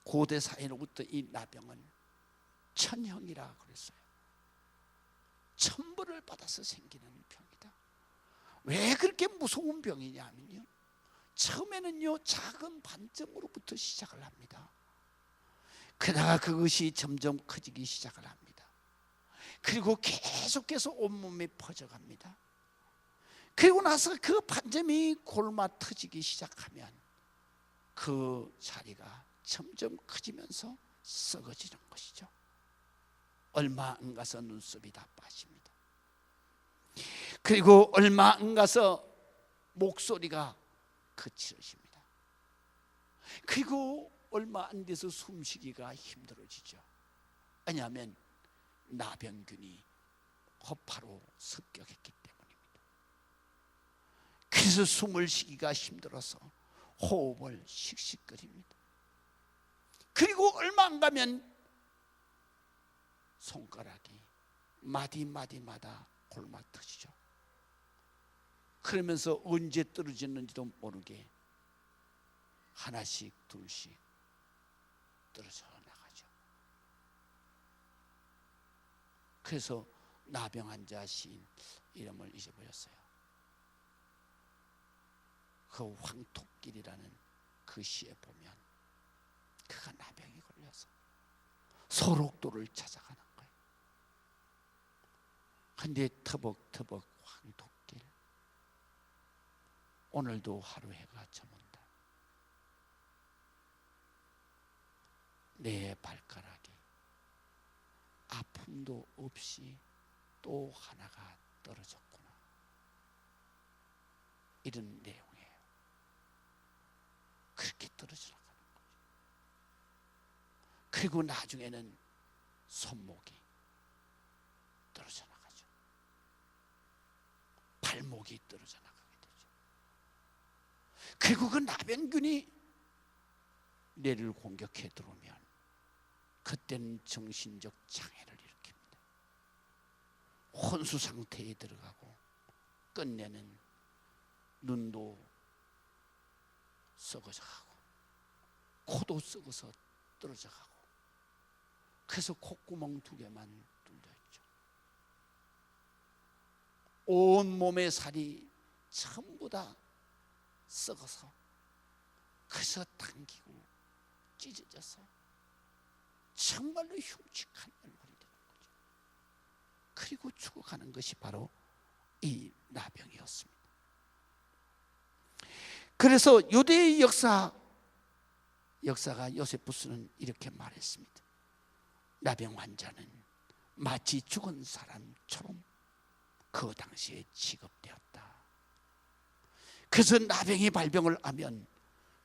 고대 사회로부터 이 나병은 천형이라 그랬어요. 천벌을 받아서 생기는 병이다. 왜 그렇게 무서운 병이냐 하면요, 처음에는요 작은 반점으로부터 시작을 합니다. 그러다가 그것이 점점 커지기 시작을 합니다. 그리고 계속해서 온몸에 퍼져갑니다. 그리고 나서 그 반점이 골마 터지기 시작하면 그 자리가 점점 커지면서 썩어지는 것이죠. 얼마 안 가서 눈썹이 다 빠집니다. 그리고 얼마 안 가서 목소리가 거칠어집니다. 그리고 얼마 안 돼서 숨쉬기가 힘들어지죠. 왜냐하면 나병균이 허파로 습격했기 때문입니다. 그래서 숨을 쉬기가 힘들어서 호흡을 씩씩거립니다. 그리고 얼마 안 가면 손가락이 마디마디마다 골마 터지죠. 그러면서 언제 떨어졌는지도 모르게 하나씩 둘씩 떨어져 나가죠. 그래서 나병 환자 시인 이름을 잊어버렸어요. 그 황토길이라는 그 시에 보면 그가 나병이 걸려서 소록도를 찾아가는 거예요. 근데 터벅터벅 황토길, 오늘도 하루 해가 저문다. 내 발가락에 아픔도 없이 또 하나가 떨어졌구나, 이런 내용이에요. 그렇게 떨어져 나가는 거죠. 그리고 나중에는 손목이 떨어져 나가죠. 발목이 떨어져 나가게 되죠. 그리고 그 나병균이 뇌를 공격해 들어오면 그때는 정신적 장애를 일으킵니다. 혼수 상태에 들어가고 끝내는 눈도 썩어져 가고 코도 썩어서 떨어져 가고, 그래서 콧구멍 2개만 뚫려 있죠. 온 몸의 살이 전부 다 썩어서 그래서 당기고 찢어져서 정말로 흉측한 얼굴이 되는 거죠. 그리고 죽어가는 것이 바로 이 나병이었습니다. 그래서 유대의 역사가 요세푸스는 이렇게 말했습니다. 나병 환자는 마치 죽은 사람처럼 그 당시에 취급되었다. 그래서 나병이 발병을 하면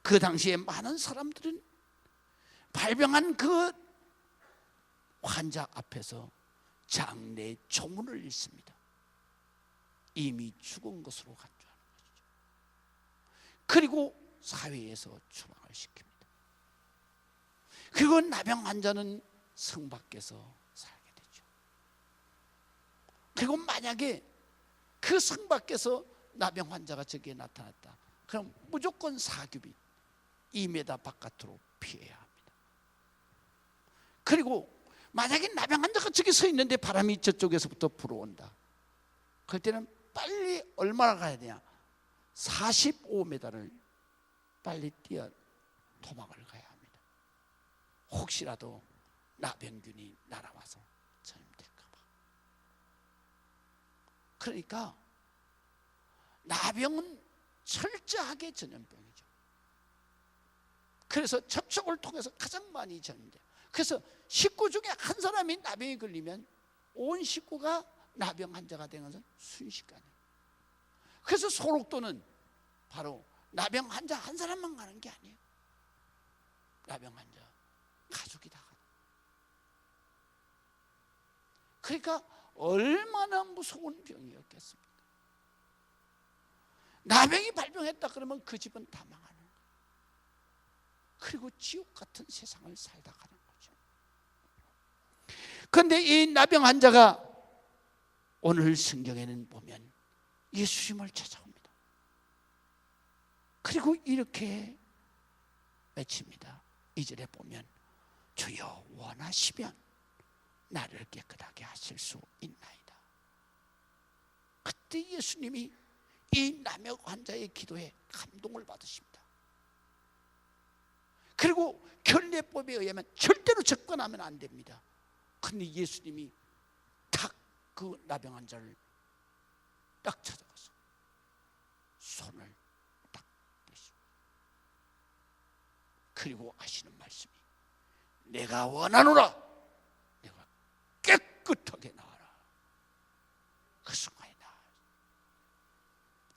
그 당시에 많은 사람들은 발병한 그 환자 앞에서 장례 조문을 읽습니다. 이미 죽은 것으로 간주하는 것이죠. 그리고 사회에서 추방을 시킵니다. 그리고 나병 환자는 성 밖에서 살게 되죠. 그리고 만약에 그 성 밖에서 나병 환자가 저기에 나타났다, 그럼 무조건 사규빗 2m 바깥으로 피해야 합니다. 그리고 만약에 나병 환자가 저기 서 있는데 바람이 저쪽에서부터 불어온다, 그럴 때는 빨리 얼마나 가야 되냐, 45m를 빨리 뛰어 도망을 가야 합니다. 혹시라도 나병균이 날아와서 전염될까 봐. 그러니까 나병은 철저하게 전염병이죠. 그래서 접촉을 통해서 가장 많이 전염돼요. 그래서 식구 중에 한 사람이 나병이 걸리면 온 식구가 나병 환자가 되는 것은 순식간에. 그래서 소록도는 바로 나병 환자 한 사람만 가는 게 아니에요. 나병 환자 가족이 다 가는. 그러니까 얼마나 무서운 병이었겠습니까? 나병이 발병했다 그러면 그 집은 다 망하는 거예요. 그리고 지옥 같은 세상을 살다 가는 거죠. 그런데 이 나병 환자가 오늘 성경에는 보면 예수님을 찾아옵니다. 그리고 이렇게 외칩니다. 2절에 보면 주여 원하시면 나를 깨끗하게 하실 수 있나이다. 그때 예수님이 이 남역 환자의 기도에 감동을 받으십니다. 그리고 결례법에 의하면 절대로 접근하면 안 됩니다. 근데 예수님이 딱 그 나병 환자를 딱 찾아가서 손을 딱 대시고, 그리고 하시는 말씀이 내가 원하노라, 내가 깨끗하게 나와라. 그 순간에 나와.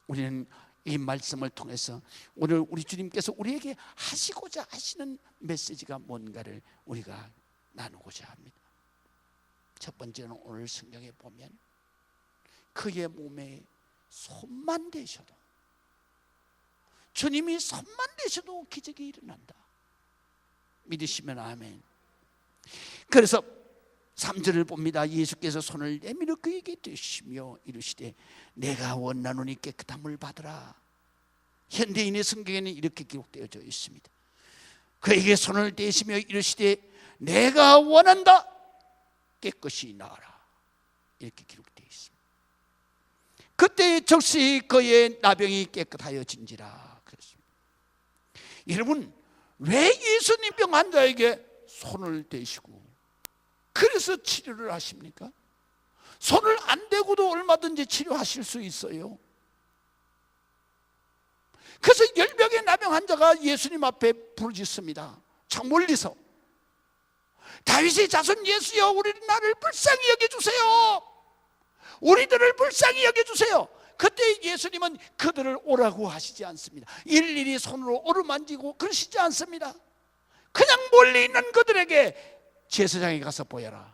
우리는 이 말씀을 통해서 오늘 우리 주님께서 우리에게 하시고자 하시는 메시지가 뭔가를 우리가 나누고자 합니다. 첫 번째는 오늘 성경에 보면 그의 몸에 손만 대셔도, 주님이 손만 대셔도 기적이 일어난다. 믿으시면 아멘. 그래서 3절을 봅니다. 예수께서 손을 내밀어 그에게 대시며 이르시되 내가 원하노니 깨끗함을 받으라. 현대인의 성경에는 이렇게 기록되어져 있습니다. 그에게 손을 대시며 이르시되 내가 원한다, 깨끗이 나아라. 이렇게 기록되어 있습니다. 그때 즉시 그의 나병이 깨끗하여진지라 그랬습니다. 여러분, 왜 예수님병 환자에게 손을 대시고 그래서 치료를 하십니까? 손을 안 대고도 얼마든지 치료하실 수 있어요. 그래서 열병의 나병 환자가 예수님 앞에 부르짖습니다. 저 멀리서 다윗의 자손 예수여, 우리나라를 불쌍히 여겨주세요. 우리들을 불쌍히 여겨주세요. 그때 예수님은 그들을 오라고 하시지 않습니다. 일일이 손으로 어루만지고 그러시지 않습니다. 그냥 멀리 있는 그들에게 제사장에 가서 보여라.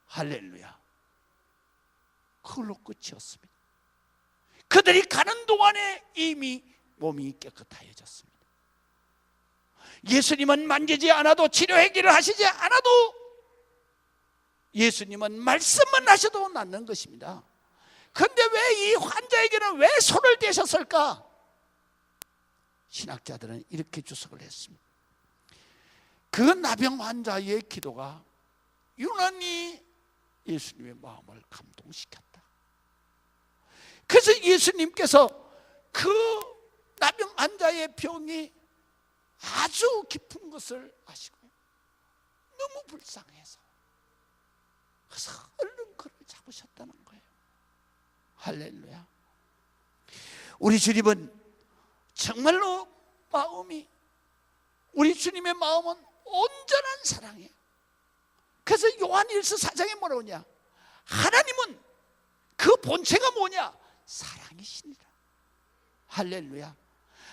할렐루야. 그걸로 끝이었습니다. 그들이 가는 동안에 이미 몸이 깨끗해졌습니다. 예수님은 만지지 않아도, 치료 해결을 하시지 않아도, 예수님은 말씀만 하셔도 낫는 것입니다. 그런데 왜 이 환자에게는 왜 손을 대셨을까? 신학자들은 이렇게 주석을 했습니다. 그 나병 환자의 기도가 유난히 예수님의 마음을 감동시켰다. 그래서 예수님께서 그 나병 환자의 병이 아주 깊은 것을 아시고 너무 불쌍해서 그래서 얼른 그를 잡으셨다는 거예요. 할렐루야. 우리 주님은 정말로 마음이, 우리 주님의 마음은 온전한 사랑이에요. 그래서 요한일서 4장에 뭐라고 하냐, 하나님은 그 본체가 뭐냐, 사랑이시니라. 할렐루야.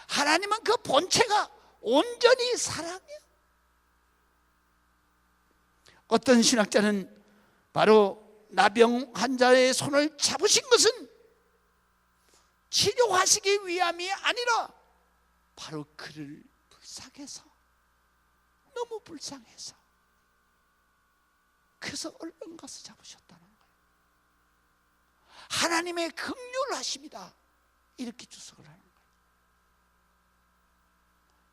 하나님은 그 본체가 온전히 사랑이에요. 어떤 신학자는 바로 나병 환자의 손을 잡으신 것은 치료하시기 위함이 아니라 바로 그를 불쌍해서, 너무 불쌍해서, 그래서 얼른 가서 잡으셨다는 거예요. 하나님의 긍휼하심이다, 이렇게 주석을 하는 거예요.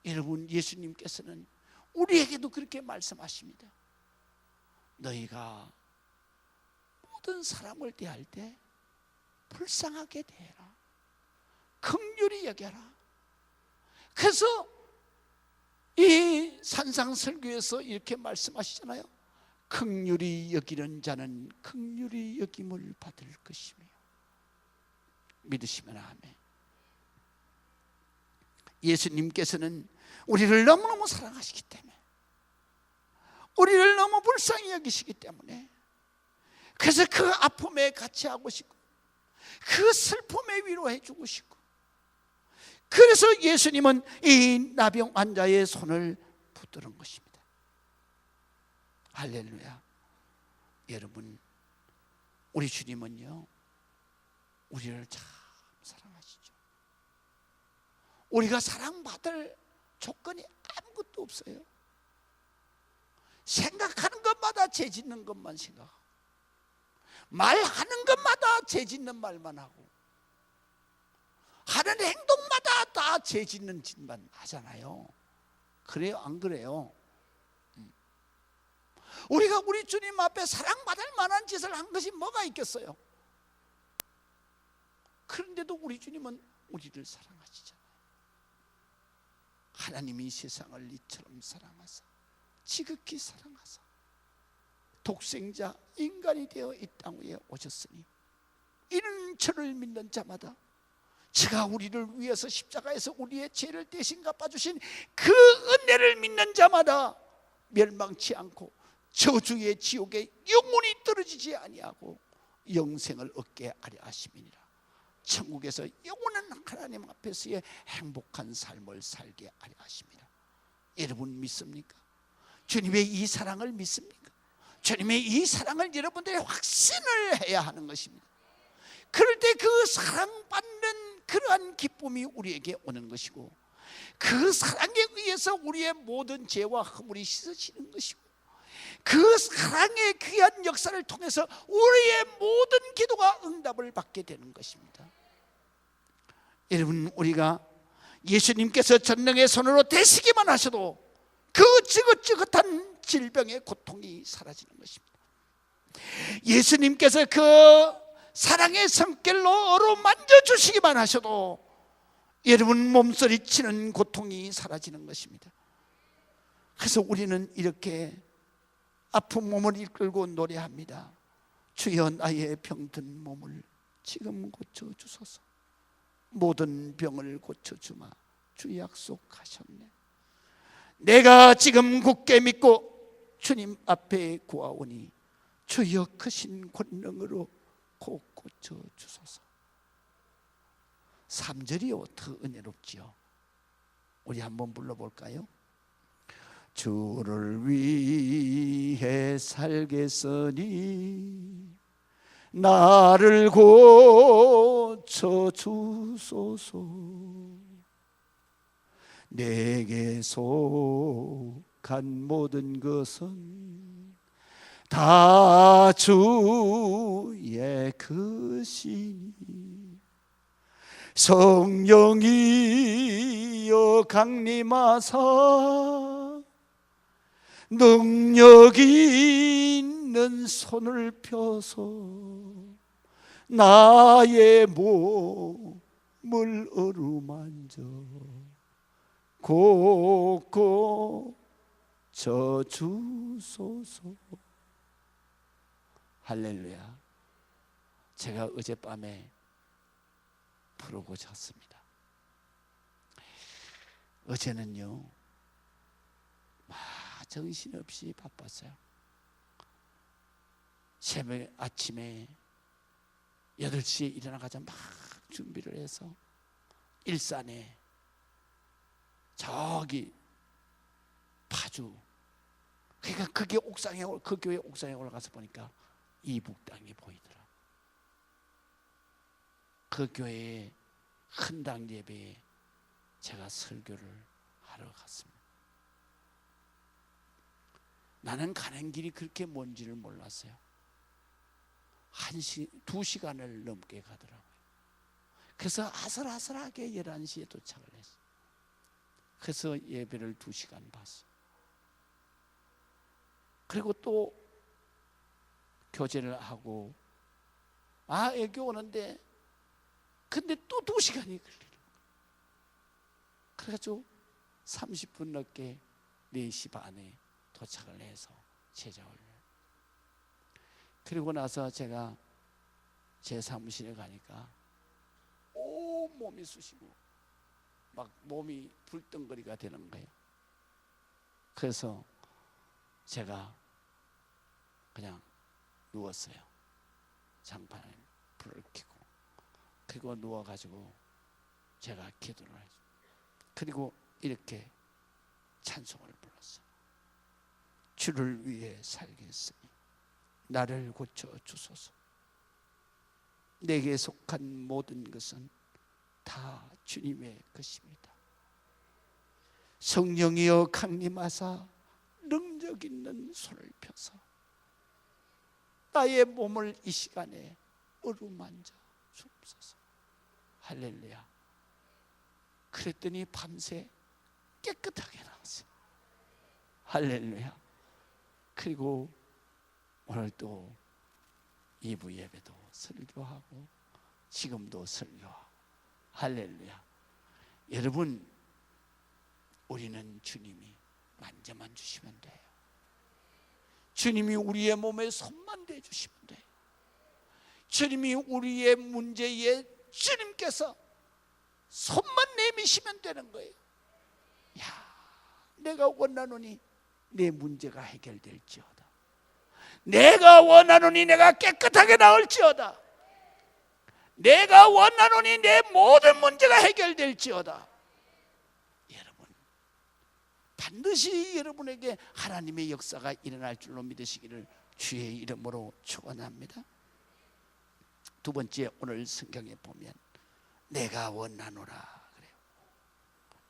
여러분, 예수님께서는 우리에게도 그렇게 말씀하십니다. 너희가 모든 사람을 대할 때 불쌍하게 대해라, 긍휼히 여겨라. 그래서 이 산상설교에서 이렇게 말씀하시잖아요. 긍휼히 여기는 자는 긍휼히 여김을 받을 것이며. 믿으시면 아멘. 예수님께서는 우리를 너무너무 사랑하시기 때문에, 우리를 너무 불쌍히 여기시기 때문에, 그래서 그 아픔에 같이 하고 싶고 그 슬픔에 위로해 주고 싶고, 그래서 예수님은 이 나병 환자의 손을 붙드는 것입니다. 할렐루야. 여러분, 우리 주님은요, 우리를 참 사랑하시죠. 우리가 사랑받을 조건이 아무것도 없어요. 생각하는 것마다 죄 짓는 것만 생각하고, 말하는 것마다 죄 짓는 말만 하고, 하는 행동마다 다 죄 짓는 짓만 하잖아요. 그래요, 안 그래요? 우리가 우리 주님 앞에 사랑받을 만한 짓을 한 것이 뭐가 있겠어요? 그런데도 우리 주님은 우리를 사랑하시잖아요. 하나님이 세상을 이처럼 사랑하사 지극히 사랑하사 독생자 인간이 되어 이 땅 위에 오셨으니 이는 저를 믿는 자마다 제가 우리를 위해서 십자가에서 우리의 죄를 대신 갚아주신 그 은혜를 믿는 자마다 멸망치 않고 저주의 지옥에 영원히 떨어지지 아니하고 영생을 얻게 하려 하심이니라. 천국에서 영원한 하나님 앞에서의 행복한 삶을 살게 하려 하십니다. 여러분 믿습니까? 주님의 이 사랑을 믿습니까? 주님의 이 사랑을 여러분들이 확신을 해야 하는 것입니다. 그럴 때 그 사랑받는 그러한 기쁨이 우리에게 오는 것이고, 그 사랑에 의해서 우리의 모든 죄와 허물이 씻어지는 것이고, 그 사랑의 귀한 역사를 통해서 우리의 모든 기도가 응답을 받게 되는 것입니다. 여러분, 우리가 예수님께서 전능의 손으로 대시기만 하셔도 그 지긋지긋한 질병의 고통이 사라지는 것입니다. 예수님께서 그 사랑의 성결로 어루만져 주시기만 하셔도 여러분 몸서리치는 고통이 사라지는 것입니다. 그래서 우리는 이렇게 아픈 몸을 이끌고 노래합니다. 주여 나의 병든 몸을 지금 고쳐주소서. 모든 병을 고쳐주마 주 약속하셨네. 내가 지금 굳게 믿고 주님 앞에 구하오니 주여 크신 권능으로 곧 고쳐주소서. 3절이요 더 은혜롭지요. 우리 한번 불러볼까요? 주를 위해 살겠으니 나를 고쳐주소서. 내게 속한 모든 것은 다 주의 것이니 성령이여 강림하사 능력 있는 손을 펴서 나의 몸을 어루만져 곧 고쳐주소서. 할렐루야. 제가 어젯밤에 부르고 잤습니다. 어제는요 정신없이 바빴어요. 새벽 아침에 8시에 일어나가자 막 준비를 해서 일산에 저기 파주, 그러니까 그게 옥상에, 그 교회 옥상에 올라가서 보니까 이북 땅이 보이더라. 그 교회에 헌당 예배에 제가 설교를 하러 갔습니다. 나는 가는 길이 그렇게 먼지를 몰랐어요. 2시간을 넘게 가더라고요. 그래서 아슬아슬하게 11시에 도착을 했어요. 그래서 예배를 2시간 봤어요. 그리고 또 교제를 하고 애교 오는데 근데 또 2시간이 걸리는 거예요. 그래가지고 30분 넘게 4시 반에 도착을 해서 제자를. 그리고 나서 제가 제 사무실에 가니까 온 몸이 쑤시고 막 몸이 불덩거리가 되는 거예요. 그래서 제가 그냥 누웠어요. 장판에 불을 켜고. 그리고 누워가지고 제가 기도를 했어요. 그리고 이렇게 찬송을 불렀어요. 주를 위해 살겠으니 나를 고쳐주소서. 내게 속한 모든 것은 다 주님의 것입니다. 성령이여 강림하사 능력 있는 손을 펴서 나의 몸을 이 시간에 어루만져 주옵소서. 할렐루야. 그랬더니 밤새 깨끗하게 나왔어요. 할렐루야. 그리고 오늘 또 2부 예배도 설교하고 지금도 설교하고 할렐루야. 여러분, 우리는 주님이 만져만 주시면 돼요. 주님이 우리의 몸에 손만 대주시면 돼요. 주님이 우리의 문제에 주님께서 손만 내미시면 되는 거예요. 야, 내가 원하노니 내 문제가 해결될지어다. 내가 원하노니 내가 깨끗하게 나올지어다. 내가 원하노니 내 모든 문제가 해결될지어다. 여러분, 반드시 여러분에게 하나님의 역사가 일어날 줄로 믿으시기를 주의 이름으로 축원합니다. 두 번째, 오늘 성경에 보면 내가 원하노라 그래요.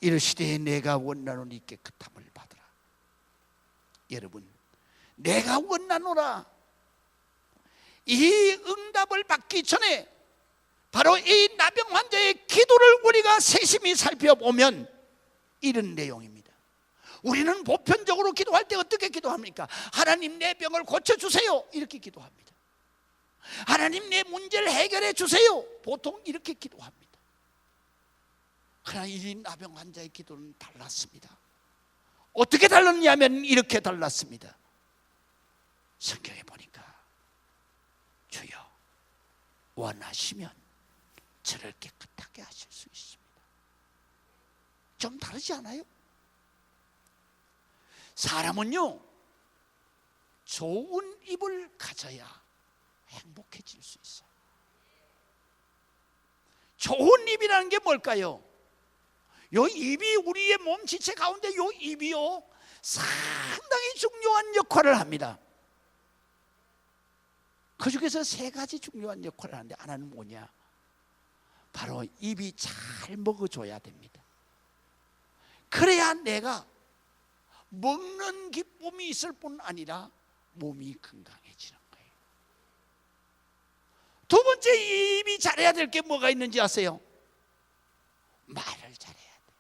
이르시되 내가 원하노니 깨끗함을 받으라. 여러분, 내가 원하노라, 이 응답을 받기 전에 바로 이 나병 환자의 기도를 우리가 세심히 살펴보면 이런 내용입니다. 우리는 보편적으로 기도할 때 어떻게 기도합니까? 하나님, 내 병을 고쳐주세요, 이렇게 기도합니다. 하나님, 내 문제를 해결해 주세요, 보통 이렇게 기도합니다. 그러나 이 나병 환자의 기도는 달랐습니다. 어떻게 달랐냐면 이렇게 달랐습니다. 성경에 보니까 주여 원하시면 저를 깨끗하게 하실 수 있습니다. 좀 다르지 않아요? 사람은요, 좋은 입을 가져야 행복해질 수 있어요. 좋은 입이라는 게 뭘까요? 요 입이 우리의 몸 지체 가운데 요 입이요 상당히 중요한 역할을 합니다. 그 중에서 세 가지 중요한 역할을 하는데 하나는 뭐냐? 바로 입이 잘 먹어줘야 됩니다. 그래야 내가 먹는 기쁨이 있을 뿐 아니라 몸이 건강해지는 거예요. 두 번째, 입이 잘해야 될 게 뭐가 있는지 아세요? 말을 잘해야 돼.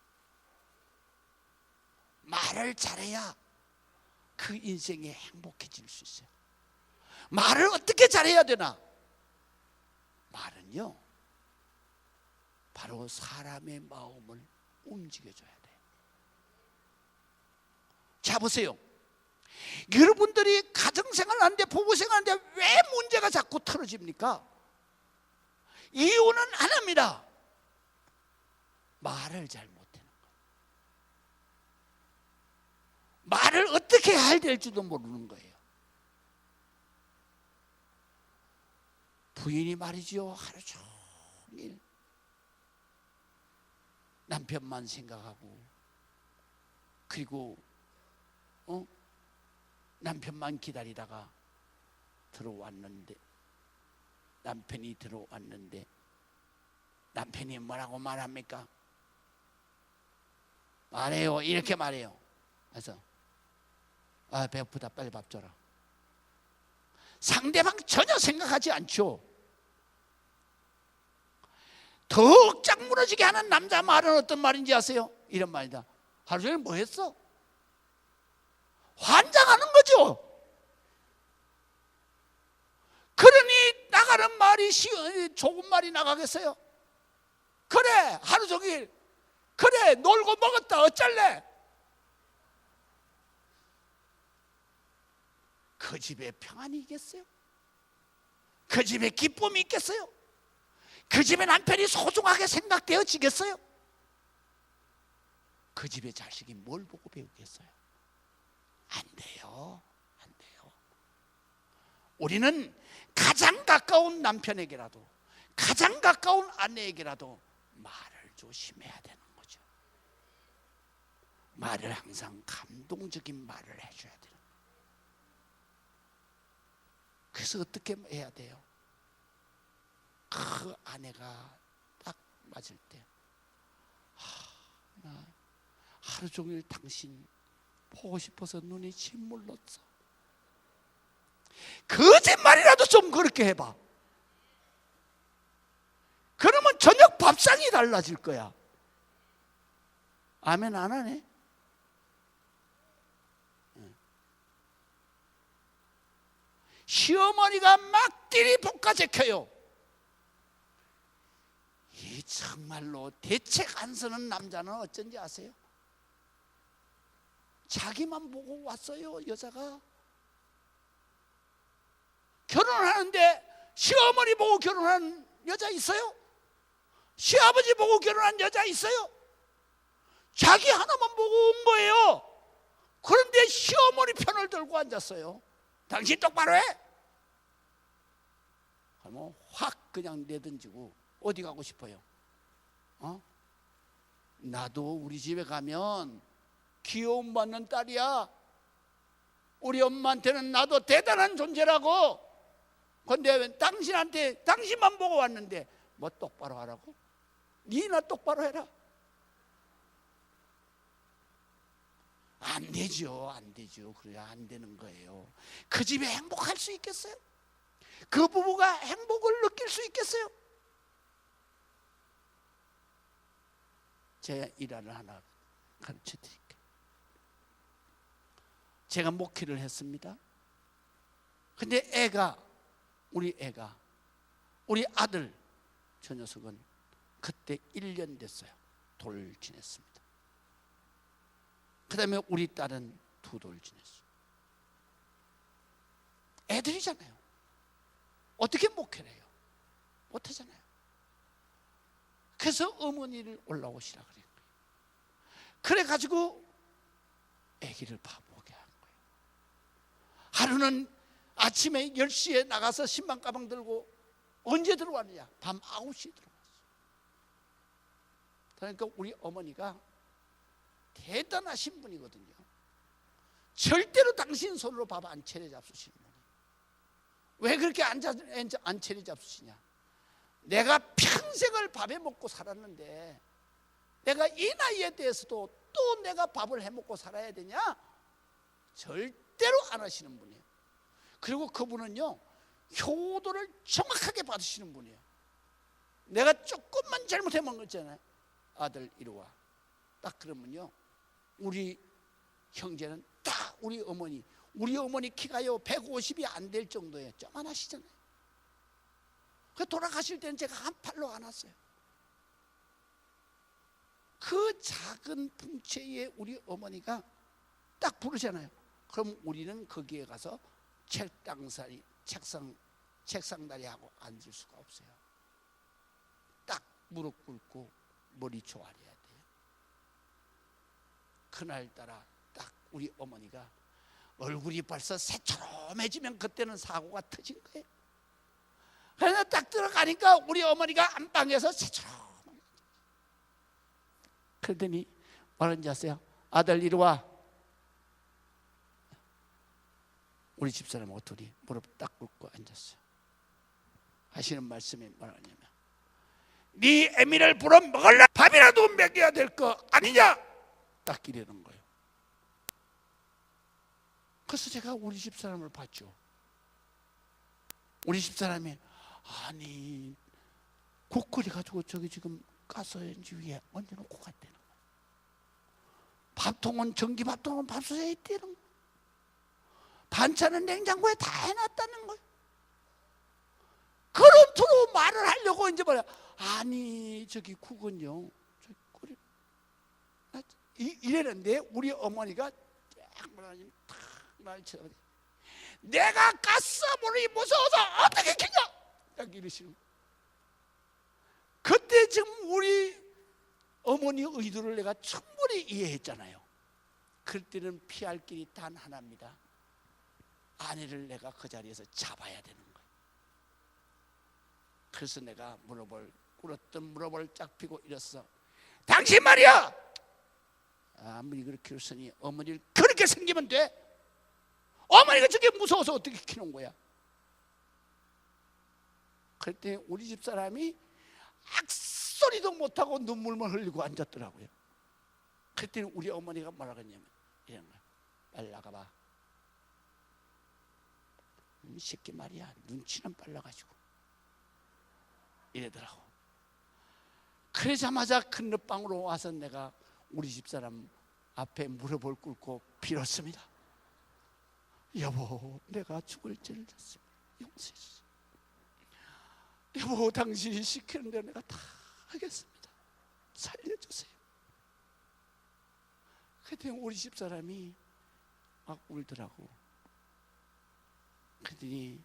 말을 잘해야 그 인생에 행복해질 수 있어요. 말을 어떻게 잘해야 되나? 말은요, 바로 사람의 마음을 움직여줘야 돼요. 자, 보세요. 여러분들이 가정생활 하는데, 부부생활 하는데 왜 문제가 자꾸 틀어집니까? 이유는 하나입니다. 말을 잘 못하는 거예요. 말을 어떻게 해야 될지도 모르는 거예요. 부인이 말이지요, 하루 종일 남편만 생각하고, 그리고 남편만 기다리다가 남편이 들어왔는데 남편이 뭐라고 말합니까? 말해요, 이렇게 말해요. 그래서 배고프다, 빨리 밥 줘라. 상대방 전혀 생각하지 않죠. 더욱 짝 무너지게 하는 남자 말은 어떤 말인지 아세요? 이런 말이다. 하루 종일 뭐 했어? 환장하는 거죠. 그러니 나가는 말이 좋은 말이 나가겠어요? 그래, 하루 종일 그래, 놀고 먹었다, 어쩔래? 그 집에 평안이 있겠어요? 그 집에 기쁨이 있겠어요? 그 집에 남편이 소중하게 생각되어지겠어요? 그 집에 자식이 뭘 보고 배우겠어요? 안 돼요. 안 돼요. 우리는 가장 가까운 남편에게라도, 가장 가까운 아내에게라도 말을 조심해야 되는 거죠. 말을 항상 감동적인 말을 해줘야 되는 거예요. 그래서 어떻게 해야 돼요? 그 아내가 딱 맞을 때, 나 하루 종일 당신 보고 싶어서 눈이 침물 났어. 거짓말이라도 좀 그렇게 해봐. 그러면 저녁 밥상이 달라질 거야. 아멘 안 하네? 시어머니가 막 띠리 볶아제켜요. 이 정말로 대책 안 서는 남자는 어쩐지 아세요? 자기만 보고 왔어요. 여자가 결혼하는데 시어머니 보고 결혼한 여자 있어요? 시아버지 보고 결혼한 여자 있어요? 자기 하나만 보고 온 거예요. 그런데 시어머니 편을 들고 앉았어요. 당신 똑바로 해. 그러면 확 그냥 내던지고 어디 가고 싶어요? 나도 우리 집에 가면 귀여움 받는 딸이야. 우리 엄마한테는 나도 대단한 존재라고. 근데 당신한테 당신만 보고 왔는데 뭐 똑바로 하라고? 니나 똑바로 해라. 안 되죠. 안 되죠. 그래야 안 되는 거예요. 그 집에 행복할 수 있겠어요? 그 부부가 행복을 느낄 수 있겠어요? 제가 일화를 하나 가르쳐 드릴게요. 제가 목회를 했습니다. 근데 우리 아들 저 녀석은 그때 1년 됐어요. 돌 지냈습니다. 그 다음에 우리 딸은 2돌 지냈어요. 애들이잖아요. 어떻게 목회를 해요? 못하잖아요. 그래서 어머니를 올라오시라 그래요. 그래가지고 아기를 봐보게 한 거예요. 하루는 아침에 10시에 나가서 신방 가방 들고 언제 들어왔느냐? 밤 9시에 들어왔어요. 그러니까 우리 어머니가 대단하신 분이거든요. 절대로 당신 손으로 밥 안 차려 잡수시는 분이에요. 왜 그렇게 안 차려 잡수시냐? 내가 평생을 밥에 먹고 살았는데 내가 이 나이에 대해서도 또 내가 밥을 해 먹고 살아야 되냐? 절대로 안 하시는 분이에요. 그리고 그분은요, 효도를 정확하게 받으시는 분이에요. 내가 조금만 잘못해 먹은 거 있잖아요. 아들 이리 와. 딱 그러면요, 우리 형제는 딱 우리 어머니 키가요 150이 안 될 정도예요. 쪼만하시잖아요. 그 돌아가실 때는 제가 한 팔로 안았어요. 그 작은 풍채에 우리 어머니가 딱 부르잖아요. 그럼 우리는 거기에 가서 책상다리 하고 앉을 수가 없어요. 딱 무릎 꿇고 머리 조아려야 돼요. 그날따라 딱 우리 어머니가 얼굴이 벌써 새초롬해지면 그때는 사고가 터진 거예요. 그래서 딱 들어가니까 우리 어머니가 안방에서 새초롬. 그러더니 뭐라는지 아세요? 아들 이리 와. 우리 집사람하고 둘이 무릎 딱 꿇고 앉았어요. 하시는 말씀이 뭐라냐면, 네 애미를 불어 먹을라 밥이라도 먹여야 될 거 아니냐? 딱 이러는 거예요. 그래서 제가 우리 집사람을 봤죠. 우리 집사람이 아니 국거리 가지고 저기 지금 가스레인지 위에 얹어놓고 갔다는 거예요. 밥통은 전기 밥통은 밥솥에 있다는 거예요. 반찬은 냉장고에 다 해놨다는 거예요. 그런투로 말을 하려고 이제 뭐야? 아니 저기 국은요, 저기 끓이 이랬는데 우리 어머니가 딱 말하니 탁 말쳐. 내가 가스불이 무서워서 어떻게 켜냐? 딱 이러시는 거예요. 그때 지금 우리 어머니 의도를 내가 충분히 이해했잖아요. 그때는 피할 길이 단 하나입니다. 아내를 내가 그 자리에서 잡아야 되는 거예요. 그래서 내가 꿇었던 무릎을 쫙 펴고 이랬어. 당신 말이야! 아무리 그렇게 했으니 어머니를 그렇게 생기면 돼? 어머니가 저게 무서워서 어떻게 키는 거야? 그랬더니 우리 집사람이 악소리도 못하고 눈물만 흘리고 앉았더라고요. 그랬더니 우리 어머니가 뭐라고 했냐면 이런 거야. 빨리 나가봐. 이 새끼 말이야, 눈치는 빨라가지고 이러더라고. 그러자마자 큰느방으로 와서 내가 우리 집사람 앞에 무릎을 꿇고 빌었습니다. 여보, 내가 죽을 죄를 졌습니다. 용서해 주세요. 여보, 당신이 시키는 대로 내가 다 하겠습니다. 살려주세요. 그랬더니 우리 집사람이 막 울더라고. 그랬더니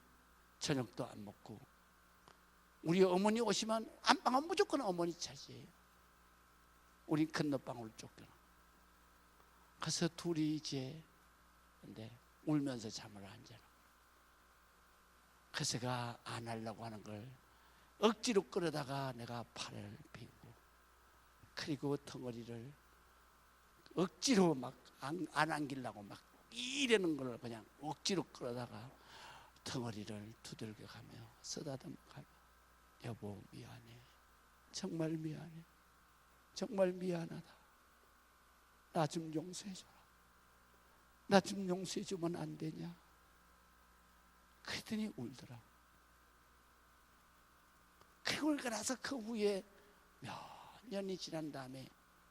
저녁도 안 먹고, 우리 어머니 오시면 안방은 무조건 어머니 차지예요. 우리 건너방으로 쫓겨나. 그래서 둘이 이제 근데 울면서 잠을 안 자라. 그래서 제가 안 하려고 하는 걸 억지로 끌어다가 내가 팔을 비우고, 그리고 덩어리를 억지로 막 안 안기려고 막 이러는 걸 그냥 억지로 끌어다가 덩어리를 두들겨 가며 쓰다듬어 가며, 여보 미안해, 정말 미안해, 정말 미안하다, 나 좀 용서해 줘라, 나 좀 용서해 주면 안 되냐. 그랬더니 울더라. 그걸 나서 그 후에 몇 년이 지난 다음에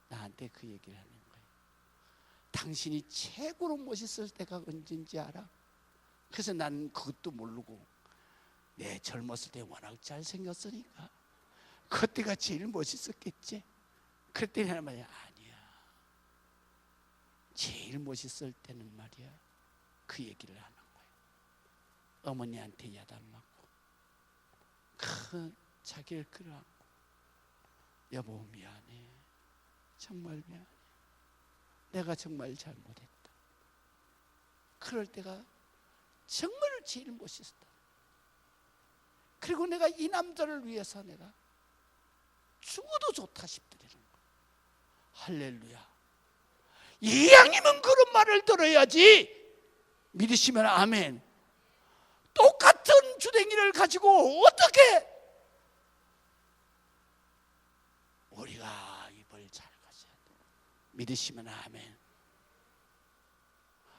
나한테 그 얘기를 하는 거예요. 당신이 최고로 멋있을 때가 언젠지 알아? 그래서 난 그것도 모르고, 내 젊었을 때 워낙 잘생겼으니까 그때가 제일 멋있었겠지. 그랬더니 하는 말이야, 아니야, 제일 멋있을 때는 말이야, 그 얘기를 하는 거야. 어머니한테 야단 맞고 큰 자기를 끌어안고, 여보 미안해, 정말 미안해, 내가 정말 잘못했다. 그럴 때가 정말 제일 멋있었다. 그리고 내가 이 남자를 위해서 내가 죽어도 좋다 싶더라는 거야. 할렐루야. 이왕이면 그런 말을 들어야지. 믿으시면 아멘. 똑같은 주댕이를 가지고 어떻게 우리가 입을 잘 가져야 돼. 믿으시면 아멘.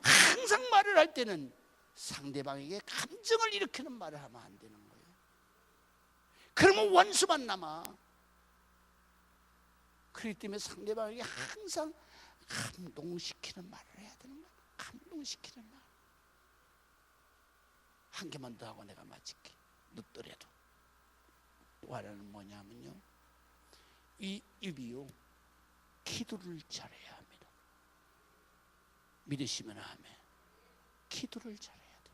항상 말을 할 때는 상대방에게 감정을 일으키는 말을 하면 안 되는 거예요. 그러면 원수만 남아. 그렇기 때문에 상대방에게 항상 감동시키는 말을 해야 되는 거야. 감동시키는 말. 한 개만 더 하고 내가 마칠게. 늦더라도. 또 하나는 뭐냐면요, 이 입이요, 기도를 잘해야 합니다. 믿으시면 아멘. 기도를 잘해야 돼.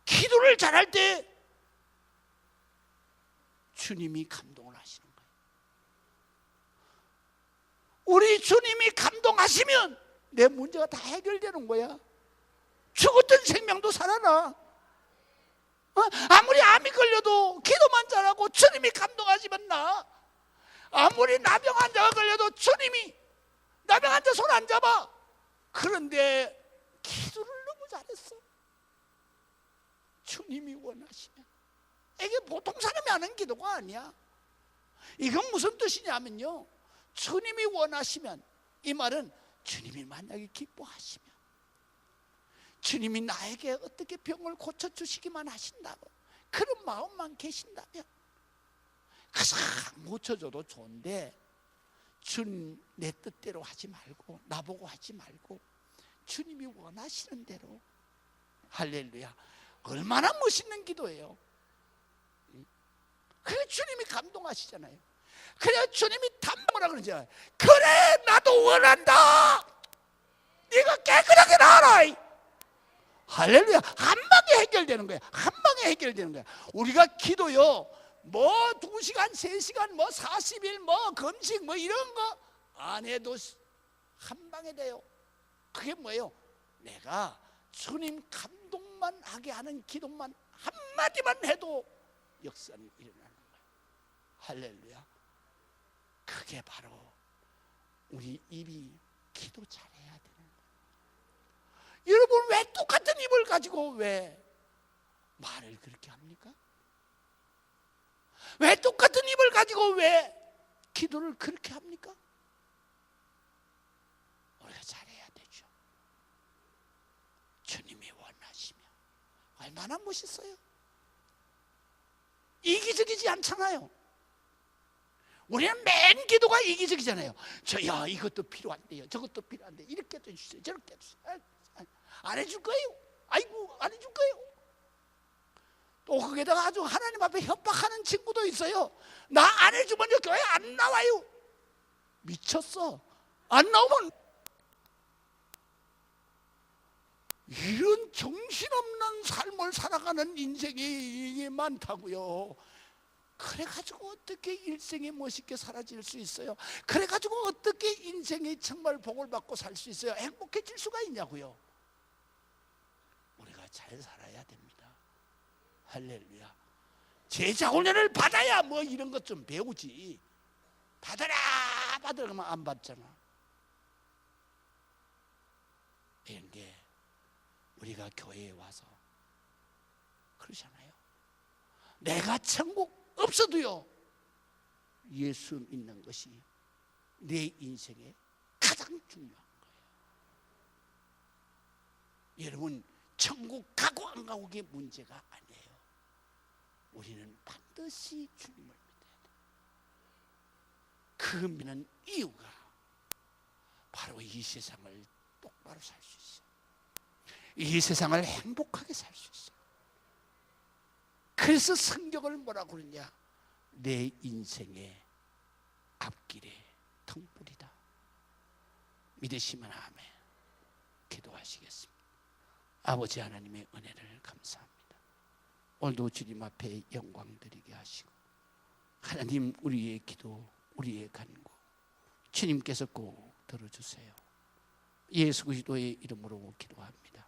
기도를 잘할 때 주님이 감동을 하시는 거예요. 우리 주님이 감동하시면 내 문제가 다 해결되는 거야. 죽었던 생명도 살아나. 아무리 암이 걸려도 기도만 잘하고 주님이 감동하시면 나. 아무리 나병 환자가 걸려도 주님이 나병 환자 손 안 잡아. 그런데 기도를 너무 잘했어. 주님이 원하시면. 이게 보통 사람이 하는 기도가 아니야. 이건 무슨 뜻이냐면요, 주님이 원하시면, 이 말은 주님이 만약에 기뻐하시면, 주님이 나에게 어떻게 병을 고쳐주시기만 하신다고 그런 마음만 계신다면, 그래서 고쳐줘도 좋은데 주님 내 뜻대로 하지 말고, 나보고 하지 말고 주님이 원하시는 대로. 할렐루야. 얼마나 멋있는 기도예요. 그래 주님이 감동하시잖아요. 그래 주님이 뭐라 그러지? 그래 나도 원한다. 네가 깨끗하게 나와라. 할렐루야. 한 방에 해결되는 거야. 한 방에 해결되는 거야. 우리가 기도요, 뭐 2시간 3시간 뭐 40일 뭐 금식 뭐 이런 거 안 해도 한 방에 돼요. 그게 뭐예요? 내가 주님 감동만 하게 하는 기도만 한마디만 해도 역사는 일어나는 거예요. 할렐루야. 그게 바로 우리 입이 기도 잘해야 되는 거예요. 여러분, 왜 똑같은 입을 가지고 왜 말을 그렇게 합니까? 왜 똑같은 입을 가지고 왜 기도를 그렇게 합니까? 우리가 잘해야 되죠. 주님이 원하시면. 얼마나 멋있어요. 이기적이지 않잖아요. 우리는 맨 기도가 이기적이잖아요. 이것도 필요한데요, 저것도 필요한데, 이렇게 해주세요, 저렇게 해주세요. 안 해줄 거예요. 아이고, 안 해줄 거예요. 또 거기다가 아주 하나님 앞에 협박하는 친구도 있어요. 나 안 해주면 교회 안 나와요. 미쳤어. 안 나오면. 이런 정신없는 삶을 살아가는 인생이 많다고요. 그래가지고 어떻게 일생이 멋있게 사라질 수 있어요? 그래가지고 어떻게 인생이 정말 복을 받고 살 수 있어요? 행복해질 수가 있냐고요. 우리가 잘 살아야 됩니다. 할렐루야. 제자훈련을 받아야 뭐 이런 것 좀 배우지. 받아라 그러면 안 받잖아. 이런 게 우리가 교회에 와서 그러잖아요. 내가 천국 없어도요, 예수 믿는 것이 내 인생에 가장 중요한 거예요. 여러분, 천국 가고 안 가고의 문제가 아니에요. 우리는 반드시 주님을 믿어야 돼요. 그 믿는 이유가 바로 이 세상을 똑바로 살 수 있어요. 이 세상을 행복하게 살 수 있어요. 그래서 성경을 뭐라고 그러냐? 내 인생의 앞길에 등불이다. 믿으시면 아멘. 기도하시겠습니다. 아버지 하나님의 은혜를 감사합니다. 오늘도 주님 앞에 영광 드리게 하시고, 하나님, 우리의 기도, 우리의 간구 주님께서 꼭 들어주세요. 예수 그리스도의 이름으로 기도합니다.